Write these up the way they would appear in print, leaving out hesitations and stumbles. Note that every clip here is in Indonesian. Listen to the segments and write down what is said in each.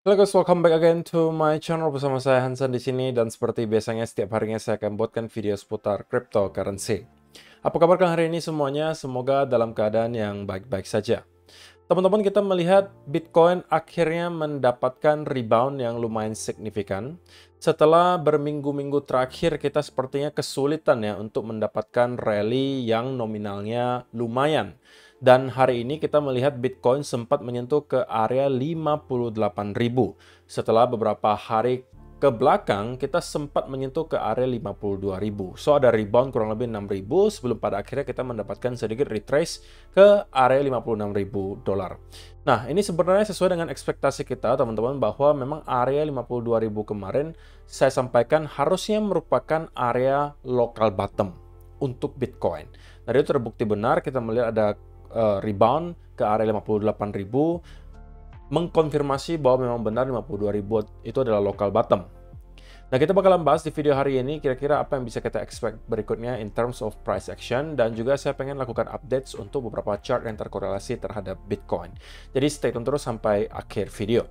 Halo guys, welcome back again to my channel bersama saya Hansan di sini dan seperti biasanya setiap harinya saya akan buatkan video seputar cryptocurrency. Apa kabar kalian hari ini semuanya? Semoga dalam keadaan yang baik-baik saja. Teman-teman, kita melihat Bitcoin akhirnya mendapatkan rebound yang lumayan signifikan. Setelah berminggu-minggu terakhir kita sepertinya kesulitan ya untuk mendapatkan rally yang nominalnya lumayan. Dan hari ini kita melihat Bitcoin sempat menyentuh ke area 58.000. Setelah beberapa hari ke belakang, kita sempat menyentuh ke area 52.000. So, ada rebound kurang lebih 6.000 sebelum pada akhirnya kita mendapatkan sedikit retrace ke area 56.000 dolar. Nah, ini sebenarnya sesuai dengan ekspektasi kita, teman-teman, bahwa memang area 52.000 kemarin saya sampaikan harusnya merupakan area local bottom untuk Bitcoin. Nah, itu terbukti benar, kita melihat ada rebound ke area 58.000, mengkonfirmasi bahwa memang benar 52.000 itu adalah local bottom. Nah, kita bakalan bahas di video hari ini kira-kira apa yang bisa kita expect berikutnya in terms of price action, dan juga saya pengen lakukan updates untuk beberapa chart yang terkorelasi terhadap Bitcoin. Jadi stay tune terus sampai akhir video.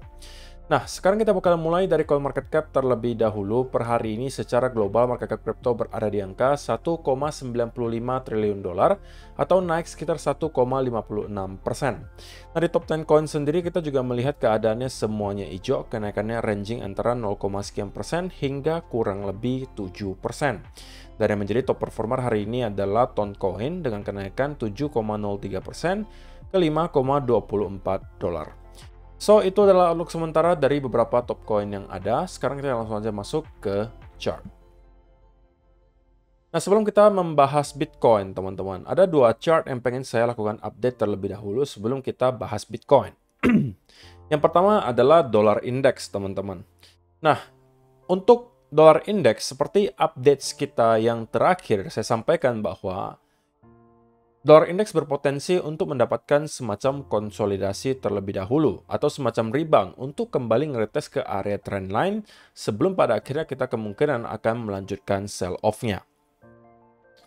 Nah, sekarang kita bakal mulai dari coin market cap terlebih dahulu. Per hari ini secara global market cap crypto berada di angka 1,95 triliun dolar atau naik sekitar 1,56%. Nah, di top 10 coin sendiri kita juga melihat keadaannya semuanya hijau, kenaikannya ranging antara 0, sekian persen hingga kurang lebih 7%. Dan yang menjadi top performer hari ini adalah Toncoin dengan kenaikan 7,03% ke 5,24 dolar. So, itu adalah outlook sementara dari beberapa top coin yang ada. Sekarang kita langsung aja masuk ke chart. Nah, sebelum kita membahas Bitcoin, teman-teman, ada dua chart yang pengen saya lakukan update terlebih dahulu sebelum kita bahas Bitcoin. Yang pertama adalah dollar index, teman-teman. Nah, untuk dollar index, seperti updates kita yang terakhir, saya sampaikan bahwa dollar index berpotensi untuk mendapatkan semacam konsolidasi terlebih dahulu atau semacam rebound untuk kembali ngeretes ke area trendline sebelum pada akhirnya kita kemungkinan akan melanjutkan sell off-nya.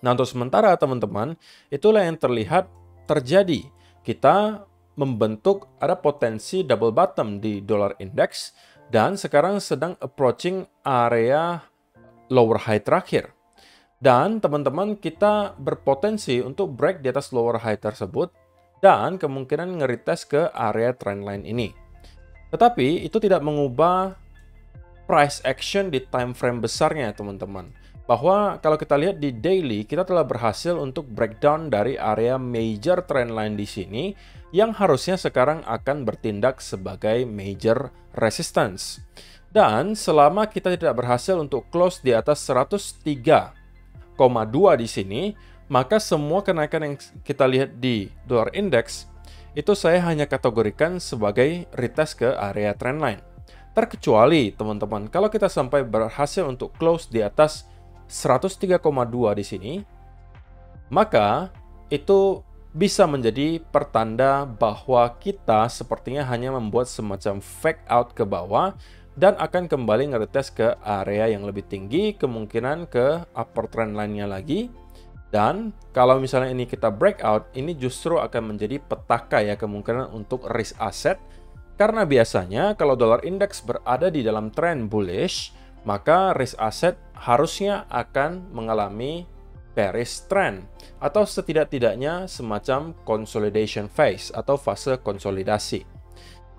Nah, untuk sementara teman-teman, itulah yang terlihat terjadi. Kita membentuk ada potensi double bottom di dollar index dan sekarang sedang approaching area lower high terakhir. Dan teman-teman, kita berpotensi untuk break di atas lower high tersebut dan kemungkinan nge-retest ke area trendline ini. Tetapi itu tidak mengubah price action di time frame besarnya, teman-teman. Bahwa kalau kita lihat di daily, kita telah berhasil untuk breakdown dari area major trendline di sini yang harusnya sekarang akan bertindak sebagai major resistance. Dan selama kita tidak berhasil untuk close di atas 103,2 di sini, maka semua kenaikan yang kita lihat di dollar index itu saya hanya kategorikan sebagai retest ke area trendline. Terkecuali teman-teman, kalau kita sampai berhasil untuk close di atas 103,2 di sini, maka itu bisa menjadi pertanda bahwa kita sepertinya hanya membuat semacam fake out ke bawah dan akan kembali ngeretest ke area yang lebih tinggi, kemungkinan ke upper trend line-nya lagi. Dan kalau misalnya ini kita breakout, ini justru akan menjadi petaka ya kemungkinan untuk risk asset. Karena biasanya kalau dollar index berada di dalam trend bullish, maka risk asset harusnya akan mengalami bearish trend atau setidak-tidaknya semacam consolidation phase atau fase konsolidasi.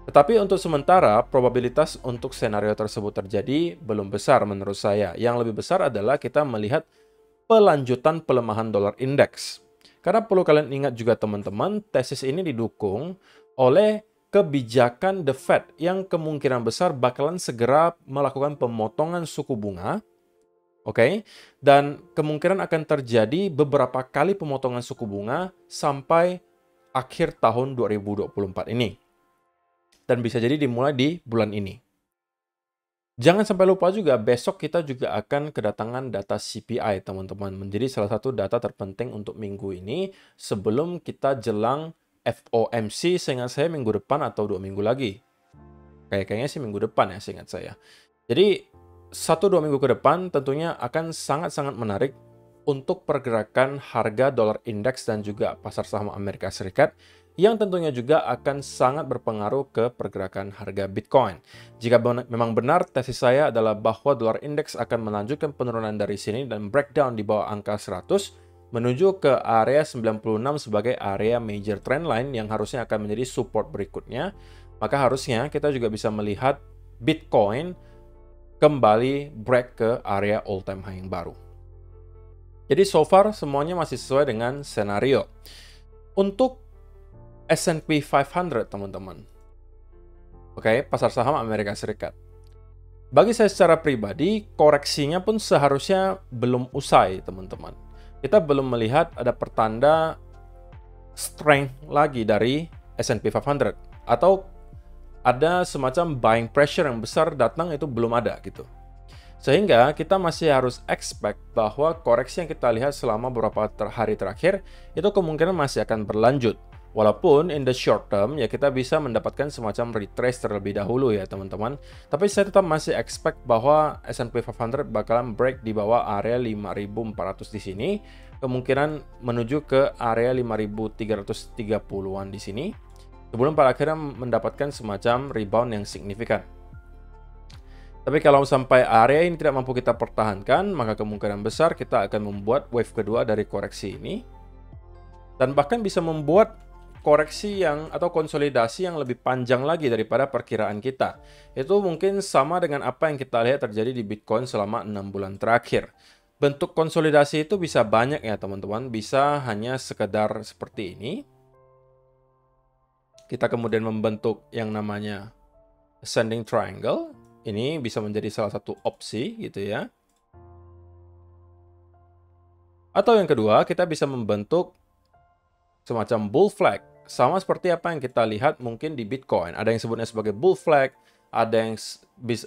Tetapi untuk sementara, probabilitas untuk senario tersebut terjadi belum besar menurut saya. Yang lebih besar adalah kita melihat pelanjutan pelemahan dollar index. Karena perlu kalian ingat juga teman-teman, tesis ini didukung oleh kebijakan The Fed yang kemungkinan besar bakalan segera melakukan pemotongan suku bunga. Oke, dan kemungkinan akan terjadi beberapa kali pemotongan suku bunga sampai akhir tahun 2024 ini. Dan bisa jadi dimulai di bulan ini. Jangan sampai lupa juga, besok kita juga akan kedatangan data CPI, teman-teman. Menjadi salah satu data terpenting untuk minggu ini sebelum kita jelang FOMC, seingat saya minggu depan atau 2 minggu lagi. Kayaknya sih minggu depan ya, seingat saya. Jadi, 1-2 minggu ke depan tentunya akan sangat-sangat menarik untuk pergerakan harga dolar indeks dan juga pasar saham Amerika Serikat yang tentunya juga akan sangat berpengaruh ke pergerakan harga Bitcoin. Jika memang benar tesis saya adalah bahwa dolar indeks akan melanjutkan penurunan dari sini dan breakdown di bawah angka 100 menuju ke area 96 sebagai area major trend line yang harusnya akan menjadi support berikutnya, maka harusnya kita juga bisa melihat Bitcoin kembali break ke area all time high yang baru. Jadi so far semuanya masih sesuai dengan senario. Untuk S&P 500 teman-teman. Oke, pasar saham Amerika Serikat. Bagi saya secara pribadi, koreksinya pun seharusnya belum usai teman-teman. Kita belum melihat ada pertanda strength lagi dari S&P 500. Atau ada semacam buying pressure yang besar datang itu belum ada gitu. Sehingga kita masih harus expect bahwa koreksi yang kita lihat selama beberapa hari terakhir itu kemungkinan masih akan berlanjut. Walaupun in the short term ya kita bisa mendapatkan semacam retrace terlebih dahulu ya teman-teman. Tapi saya tetap masih expect bahwa S&P 500 bakalan break di bawah area 5.400 di sini. Kemungkinan menuju ke area 5.330-an di sini. Sebelum pada akhirnya mendapatkan semacam rebound yang signifikan. Tapi kalau sampai area ini tidak mampu kita pertahankan, maka kemungkinan besar kita akan membuat wave kedua dari koreksi ini. Dan bahkan bisa membuat koreksi atau konsolidasi yang lebih panjang lagi daripada perkiraan kita. Itu mungkin sama dengan apa yang kita lihat terjadi di Bitcoin selama 6 bulan terakhir. Bentuk konsolidasi itu bisa banyak ya teman-teman, bisa hanya sekedar seperti ini. Kita kemudian membentuk yang namanya ascending triangle. Ini bisa menjadi salah satu opsi gitu ya. Atau yang kedua, kita bisa membentuk semacam bull flag. Sama seperti apa yang kita lihat mungkin di Bitcoin. Ada yang sebutnya sebagai bull flag, ada yang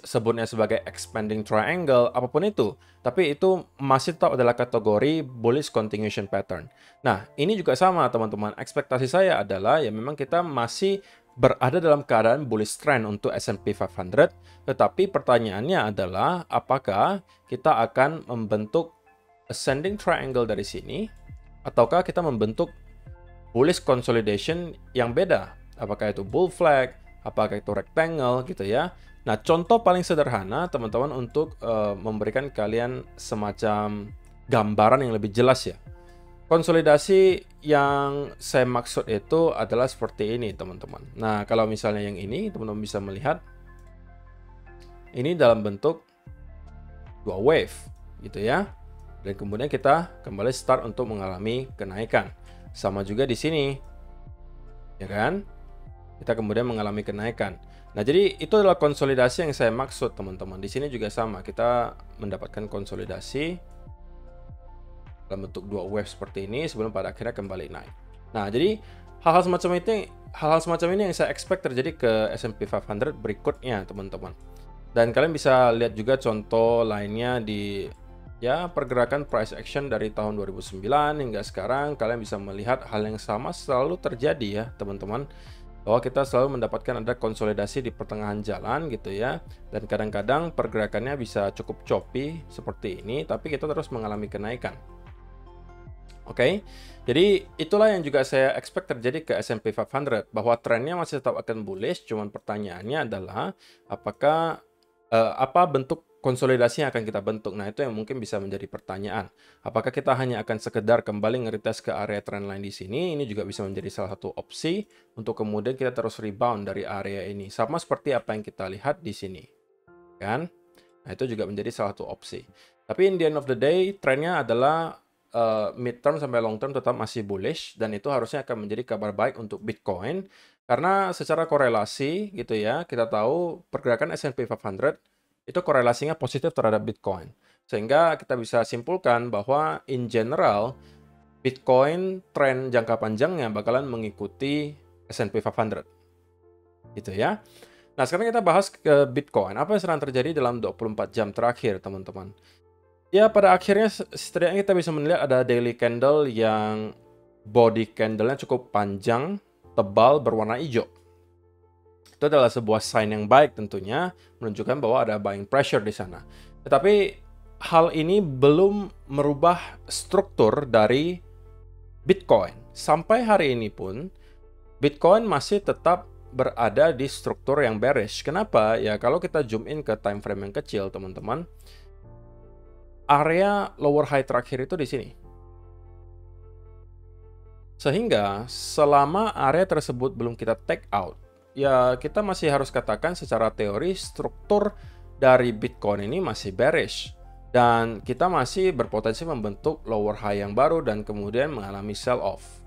sebutnya sebagai expanding triangle, apapun itu. Tapi itu masih tetap adalah kategori bullish continuation pattern. Nah, ini juga sama teman-teman. Ekspektasi saya adalah ya memang kita masih berada dalam keadaan bullish trend untuk S&P 500, tetapi pertanyaannya adalah apakah kita akan membentuk ascending triangle dari sini, ataukah kita membentuk bullish consolidation yang beda? Apakah itu bull flag, apakah itu rectangle gitu ya. Nah, contoh paling sederhana teman-teman untuk memberikan kalian semacam gambaran yang lebih jelas ya. Konsolidasi yang saya maksud itu adalah seperti ini teman-teman. Nah, kalau misalnya yang ini teman-teman bisa melihat ini dalam bentuk dua wave gitu ya. Dan kemudian kita kembali start untuk mengalami kenaikan. Sama juga di sini. Ya kan? Kita kemudian mengalami kenaikan. Nah, jadi itu adalah konsolidasi yang saya maksud teman-teman. Di sini juga sama, kita mendapatkan konsolidasi dalam bentuk dua wave seperti ini sebelum pada akhirnya kembali naik. Nah, jadi hal-hal semacam ini yang saya expect terjadi ke S&P 500 berikutnya, teman-teman. Dan kalian bisa lihat juga contoh lainnya di ya pergerakan price action dari tahun 2009 hingga sekarang. Kalian bisa melihat hal yang sama selalu terjadi ya, teman-teman. Bahwa kita selalu mendapatkan ada konsolidasi di pertengahan jalan gitu ya. Dan kadang-kadang pergerakannya bisa cukup choppy seperti ini, tapi kita terus mengalami kenaikan. Oke, jadi itulah yang juga saya expect terjadi ke S&P 500, bahwa trennya masih tetap akan bullish, cuman pertanyaannya adalah apakah apa bentuk konsolidasi yang akan kita bentuk. Nah, itu yang mungkin bisa menjadi pertanyaan. Apakah kita hanya akan sekedar kembali nge-retest ke area trendline di sini? Ini juga bisa menjadi salah satu opsi untuk kemudian kita terus rebound dari area ini. Sama seperti apa yang kita lihat di sini. Kan? Nah, itu juga menjadi salah satu opsi. Tapi in the end of the day, trennya adalah mid-term sampai long-term tetap masih bullish, dan itu harusnya akan menjadi kabar baik untuk Bitcoin. Karena secara korelasi gitu ya, kita tahu pergerakan S&P 500 itu korelasinya positif terhadap Bitcoin. Sehingga kita bisa simpulkan bahwa in general, Bitcoin tren jangka panjangnya bakalan mengikuti S&P 500. Gitu ya. Nah, sekarang kita bahas ke Bitcoin. Apa yang sedang terjadi dalam 24 jam terakhir, teman-teman? Ya, pada akhirnya setidaknya kita bisa melihat ada daily candle yang body candle-nya cukup panjang, tebal, berwarna hijau. Itu adalah sebuah sign yang baik tentunya, menunjukkan bahwa ada buying pressure di sana. Tetapi hal ini belum merubah struktur dari Bitcoin. Sampai hari ini pun, Bitcoin masih tetap berada di struktur yang bearish. Kenapa? Ya kalau kita zoom in ke time frame yang kecil, teman-teman, area lower high terakhir itu di sini. Sehingga selama area tersebut belum kita take out, ya kita masih harus katakan secara teori struktur dari Bitcoin ini masih bearish. Dan kita masih berpotensi membentuk lower high yang baru dan kemudian mengalami sell off.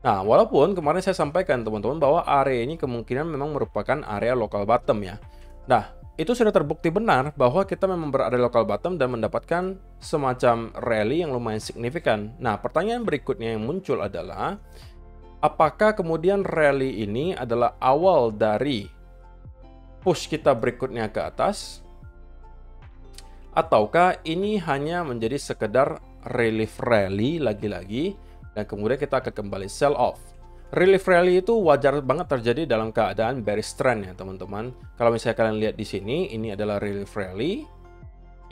Nah, walaupun kemarin saya sampaikan teman-teman bahwa area ini kemungkinan memang merupakan area local bottom ya. Nah, itu sudah terbukti benar bahwa kita memang berada di local bottom dan mendapatkan semacam rally yang lumayan signifikan. Nah, pertanyaan berikutnya yang muncul adalah, apakah kemudian rally ini adalah awal dari push kita berikutnya ke atas? Ataukah ini hanya menjadi sekedar relief rally lagi-lagi dan kemudian kita akan kembali sell off? Relief rally itu wajar banget terjadi dalam keadaan bearish trend ya teman-teman. Kalau misalnya kalian lihat di sini, ini adalah relief rally,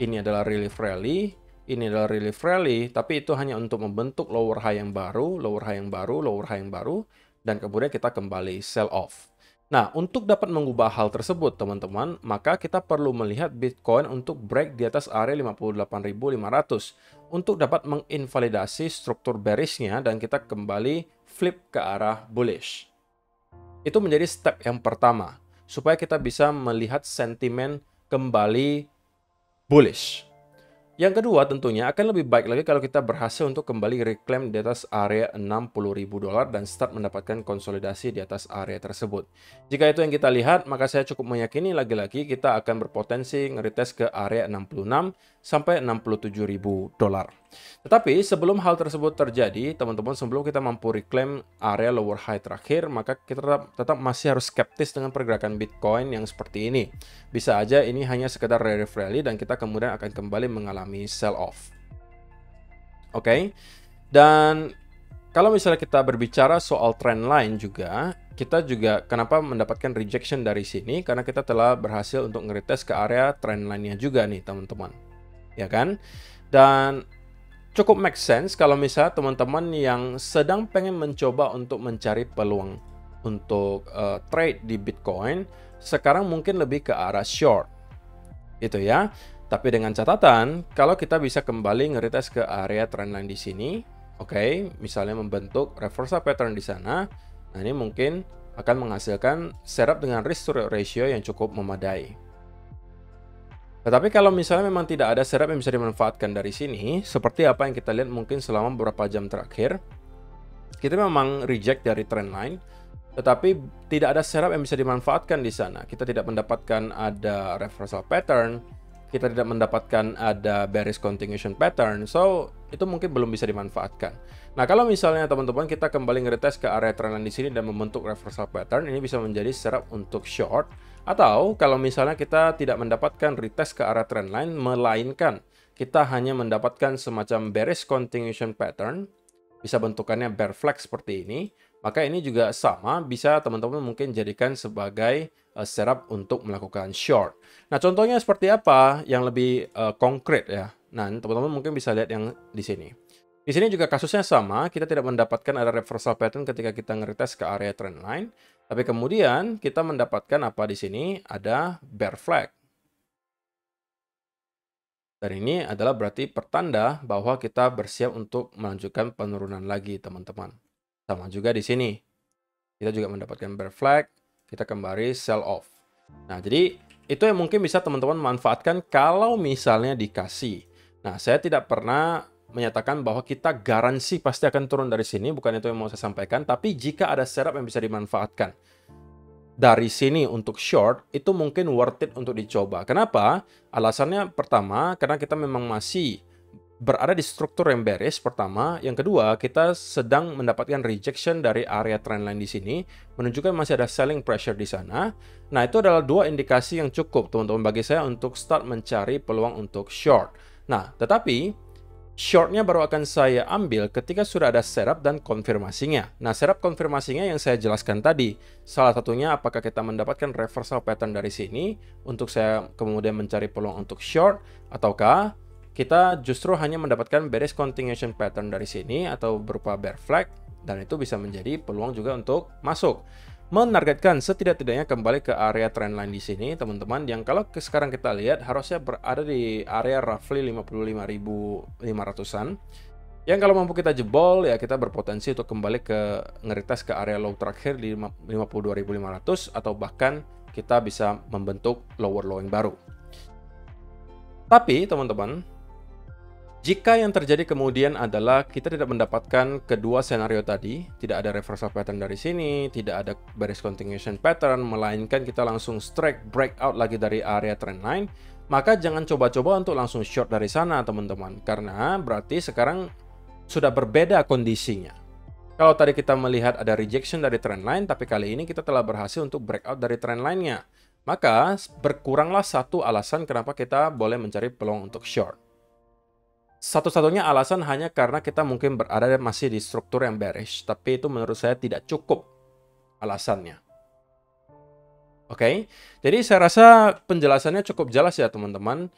ini adalah relief rally, ini adalah relief rally, tapi itu hanya untuk membentuk lower high yang baru, lower high yang baru, lower high yang baru, dan kemudian kita kembali sell off. Nah, untuk dapat mengubah hal tersebut, teman-teman, maka kita perlu melihat Bitcoin untuk break di atas area 58.500 untuk dapat menginvalidasi struktur bearishnya dan kita kembali flip ke arah bullish. Itu menjadi step yang pertama, supaya kita bisa melihat sentimen kembali bullish. Yang kedua tentunya akan lebih baik lagi kalau kita berhasil untuk kembali reclaim di atas area $60.000 dan start mendapatkan konsolidasi di atas area tersebut. Jika itu yang kita lihat, maka saya cukup meyakini lagi-lagi kita akan berpotensi nge-retest ke area 66 sampai $67.000. Tetapi sebelum hal tersebut terjadi, teman-teman, sebelum kita mampu reclaim area lower high terakhir, maka kita tetap masih harus skeptis dengan pergerakan Bitcoin yang seperti ini. Bisa aja ini hanya sekedar relief rally dan kita kemudian akan kembali mengalami sell off. Oke. Dan kalau misalnya kita berbicara soal trend line juga, kita juga kenapa mendapatkan rejection dari sini? Karena kita telah berhasil untuk nge-retest ke area trend line-nya juga nih, teman-teman. Ya kan? Dan cukup make sense kalau misalnya teman-teman yang sedang pengen mencoba untuk mencari peluang untuk trade di Bitcoin, sekarang mungkin lebih ke arah short. Itu ya. Tapi dengan catatan, kalau kita bisa kembali nge-retest ke area trendline di sini, oke, misalnya membentuk reversal pattern di sana, nah ini mungkin akan menghasilkan setup dengan risk to ratio yang cukup memadai. Tetapi kalau misalnya memang tidak ada setup yang bisa dimanfaatkan dari sini, seperti apa yang kita lihat mungkin selama beberapa jam terakhir, kita memang reject dari trend line, tetapi tidak ada setup yang bisa dimanfaatkan di sana. Kita tidak mendapatkan ada reversal pattern, kita tidak mendapatkan ada bearish continuation pattern, so itu mungkin belum bisa dimanfaatkan. Nah, kalau misalnya teman-teman kita kembali nge-retest ke area trendline di sini dan membentuk reversal pattern, ini bisa menjadi setup untuk short. Atau kalau misalnya kita tidak mendapatkan retest ke arah trendline, melainkan kita hanya mendapatkan semacam bearish continuation pattern, bisa bentukannya bear flag seperti ini, maka ini juga sama, bisa teman-teman mungkin jadikan sebagai setup untuk melakukan short. Nah, contohnya seperti apa yang lebih konkret ya. Nah, teman-teman mungkin bisa lihat yang di sini. Di sini juga kasusnya sama, kita tidak mendapatkan ada reversal pattern ketika kita nge-retest ke area trendline, tapi kemudian kita mendapatkan apa di sini? Ada bear flag. Dan ini adalah berarti pertanda bahwa kita bersiap untuk melanjutkan penurunan lagi, teman-teman. Sama juga di sini. Kita juga mendapatkan bear flag, kita kembali sell off. Nah, jadi itu yang mungkin bisa teman-teman manfaatkan kalau misalnya dikasih. Nah, saya tidak pernah menyatakan bahwa kita garansi pasti akan turun dari sini, bukan itu yang mau saya sampaikan, tapi jika ada setup yang bisa dimanfaatkan dari sini untuk short, itu mungkin worth it untuk dicoba. Kenapa? Alasannya pertama, karena kita memang masih berada di struktur yang bearish pertama. Yang kedua, kita sedang mendapatkan rejection dari area trendline di sini, menunjukkan masih ada selling pressure di sana. Nah, itu adalah dua indikasi yang cukup teman-teman bagi saya untuk start mencari peluang untuk short. Nah, tetapi shortnya baru akan saya ambil ketika sudah ada setup dan konfirmasinya. Nah, setup konfirmasinya yang saya jelaskan tadi. Salah satunya apakah kita mendapatkan reversal pattern dari sini untuk saya kemudian mencari peluang untuk short, ataukah kita justru hanya mendapatkan bearish continuation pattern dari sini atau berupa bear flag dan itu bisa menjadi peluang juga untuk masuk. Menargetkan setidak-tidaknya kembali ke area trendline di sini, teman-teman, yang kalau sekarang kita lihat harusnya berada di area roughly 55.500-an. Yang kalau mampu kita jebol, ya kita berpotensi untuk kembali ke ngeretes ke area low terakhir di 52.500 atau bahkan kita bisa membentuk lower low yang baru. Tapi, teman-teman, jika yang terjadi kemudian adalah kita tidak mendapatkan kedua senario tadi, tidak ada reversal pattern dari sini, tidak ada bearish continuation pattern, melainkan kita langsung strike breakout lagi dari area trendline, maka jangan coba-coba untuk langsung short dari sana, teman-teman, karena berarti sekarang sudah berbeda kondisinya. Kalau tadi kita melihat ada rejection dari trendline, tapi kali ini kita telah berhasil untuk breakout dari trendline-nya. Maka berkuranglah satu alasan kenapa kita boleh mencari peluang untuk short. Satu-satunya alasan hanya karena kita mungkin berada masih di struktur yang bearish, tapi itu menurut saya tidak cukup alasannya. Oke, jadi saya rasa penjelasannya cukup jelas ya teman-teman.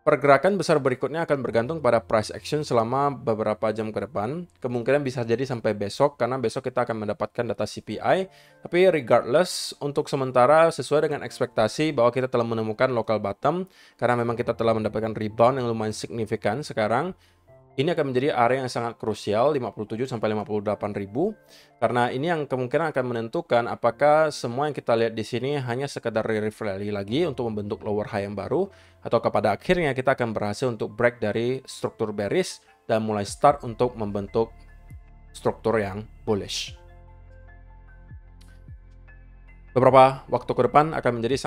Pergerakan besar berikutnya akan bergantung pada price action selama beberapa jam ke depan. Kemungkinan bisa jadi sampai besok, karena besok kita akan mendapatkan data CPI. Tapi regardless, untuk sementara sesuai dengan ekspektasi bahwa kita telah menemukan local bottom, karena memang kita telah mendapatkan rebound yang lumayan signifikan sekarang. Ini akan menjadi area yang sangat krusial, 57-58.000. Karena ini yang kemungkinan akan menentukan apakah semua yang kita lihat di sini hanya sekedar rally lagi untuk membentuk lower high yang baru, atau pada akhirnya kita akan berhasil untuk break dari struktur bearish dan mulai start untuk membentuk struktur yang bullish. Beberapa waktu ke depan akan menjadi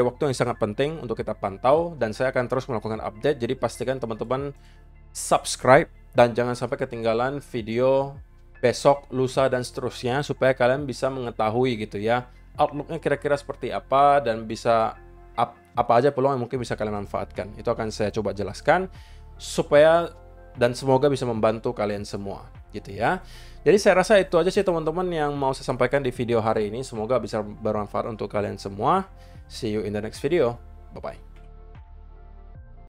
waktu yang sangat penting untuk kita pantau, dan saya akan terus melakukan update. Jadi pastikan teman-teman subscribe dan jangan sampai ketinggalan video besok, lusa, dan seterusnya, supaya kalian bisa mengetahui gitu ya outlooknya kira-kira seperti apa, dan bisa apa aja peluang yang mungkin bisa kalian manfaatkan. Itu akan saya coba jelaskan supaya dan semoga bisa membantu kalian semua gitu ya. Jadi saya rasa itu aja sih teman-teman yang mau saya sampaikan di video hari ini. Semoga bisa bermanfaat untuk kalian semua. See you in the next video. Bye-bye.